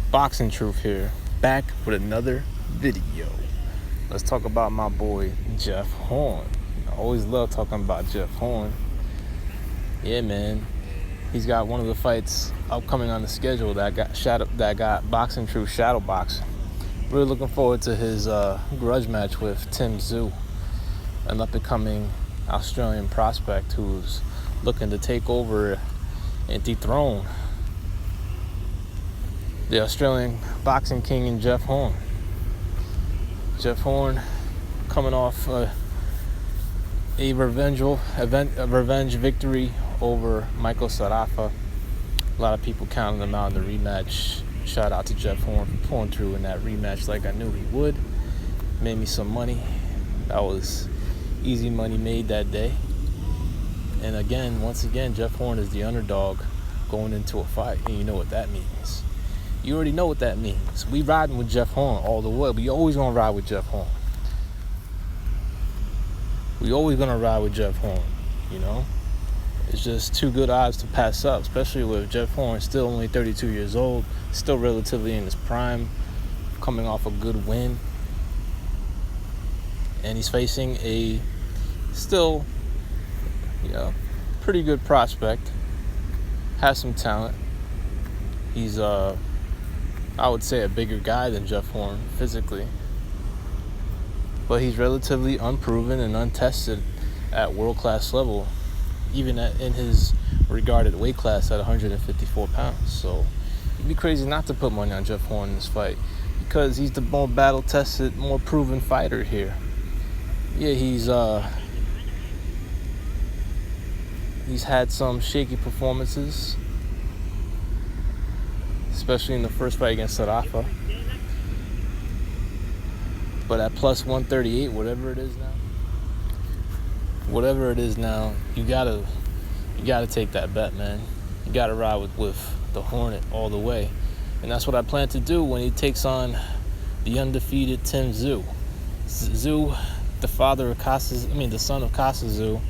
Boxing Truth here, back with another video. Let's talk about my boy Jeff Horn. I always love talking about Jeff Horn. Yeah, man, he's got one of the fights upcoming on the schedule that got Boxing Truth shadow boxing. Really looking forward to his grudge match with Tszyu, an up-and-coming Australian prospect who's looking to take over and dethrone the Australian boxing king and Jeff Horn. Jeff Horn coming off a revenge victory over Michael Sarafa. A lot of people counting him out in the rematch. Shout out to Jeff Horn for pulling through in that rematch like I knew he would. Made me some money. That was easy money made that day. And once again, Jeff Horn is the underdog going into a fight. And you know what that means. You already know what that means. We riding with Jeff Horn all the way. We always gonna ride with Jeff Horn. We always gonna ride with Jeff Horn, you know? It's just too good odds to pass up, especially with Jeff Horn still only 32 years old, still relatively in his prime, coming off a good win. And he's facing a still, pretty good prospect. Has some talent. He's I would say a bigger guy than Jeff Horn physically. But he's relatively unproven and untested at world-class level, even in his regarded weight class at 154 pounds. So it'd be crazy not to put money on Jeff Horn in this fight because he's the more battle-tested, more proven fighter here. Yeah, he's had some shaky performances, especially in the first fight against Sarafa. But at plus 138, whatever it is now, you gotta take that bet, man. You gotta ride with the Hornet all the way, and that's what I plan to do when he takes on the undefeated Tszyu. Tszyu, the son of Tszyu.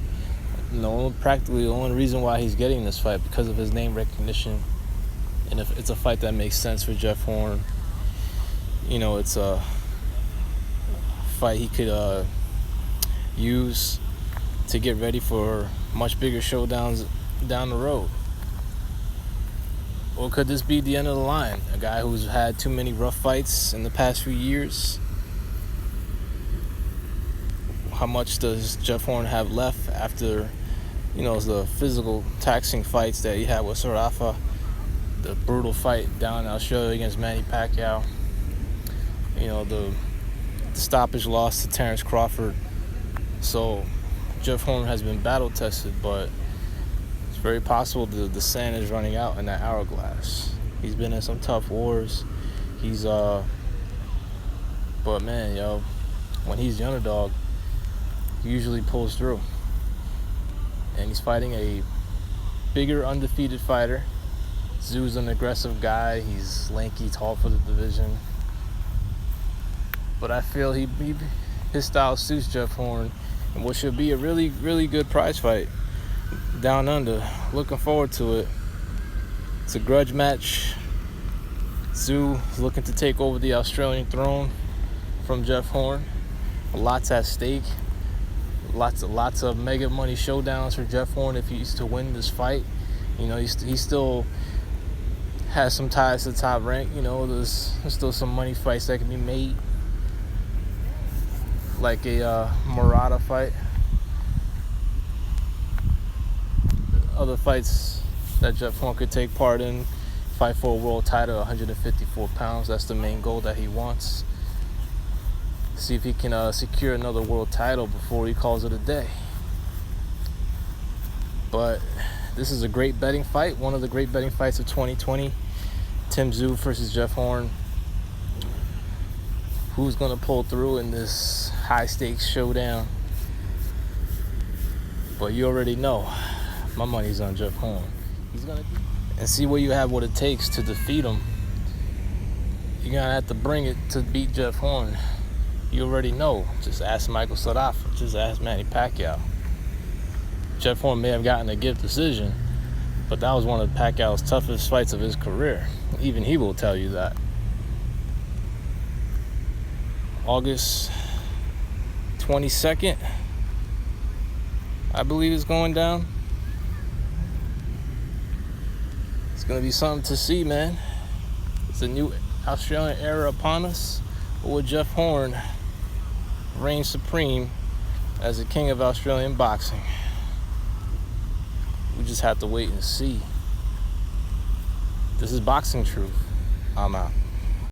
Practically the only reason why he's getting this fight because of his name recognition. And if it's a fight that makes sense for Jeff Horn, it's a fight he could use to get ready for much bigger showdowns down the road. Or could this be the end of the line? A guy who's had too many rough fights in the past few years. How much does Jeff Horn have left after, the physical taxing fights that he had with Sarafa? The brutal fight down in Australia against Manny Pacquiao. The stoppage loss to Terrence Crawford. So Jeff Horn has been battle tested, but it's very possible the sand is running out in that hourglass. He's been in some tough wars. But man, when he's the underdog, he usually pulls through. And he's fighting a bigger undefeated fighter. Tszyu's an aggressive guy. He's lanky, tall for the division. But I feel his style suits Jeff Horn in what should be a really, really good prize fight down under. Looking forward to it. It's a grudge match. Tszyu is looking to take over the Australian throne from Jeff Horn. Lots at stake. Lots of mega money showdowns for Jeff Horn if he's to win this fight. He still has some ties to the top rank. There's still some money fights that can be made, like a Murata fight. Other fights that Jeff Horn could take part in, fight for a world title, 154 pounds. That's the main goal that he wants. See if he can secure another world title before he calls it a day. But this is a great betting fight, one of the great betting fights of 2020. Tszyu versus Jeff Horn. Who's going to pull through in this high-stakes showdown? But you already know, my money's on Jeff Horn. And see what you have, what it takes to defeat him. You're going to have to bring it to beat Jeff Horn. You already know. Just ask Michael Sarafa. Just ask Manny Pacquiao. Jeff Horn may have gotten a gift decision, but that was one of Pacquiao's toughest fights of his career. Even he will tell you that. August 22nd, I believe it's going down. It's going to be something to see, man. It's a new Australian era upon us. Or will Jeff Horn reign supreme as the king of Australian boxing? We just have to wait and see. This is Boxing Truth. I'm out.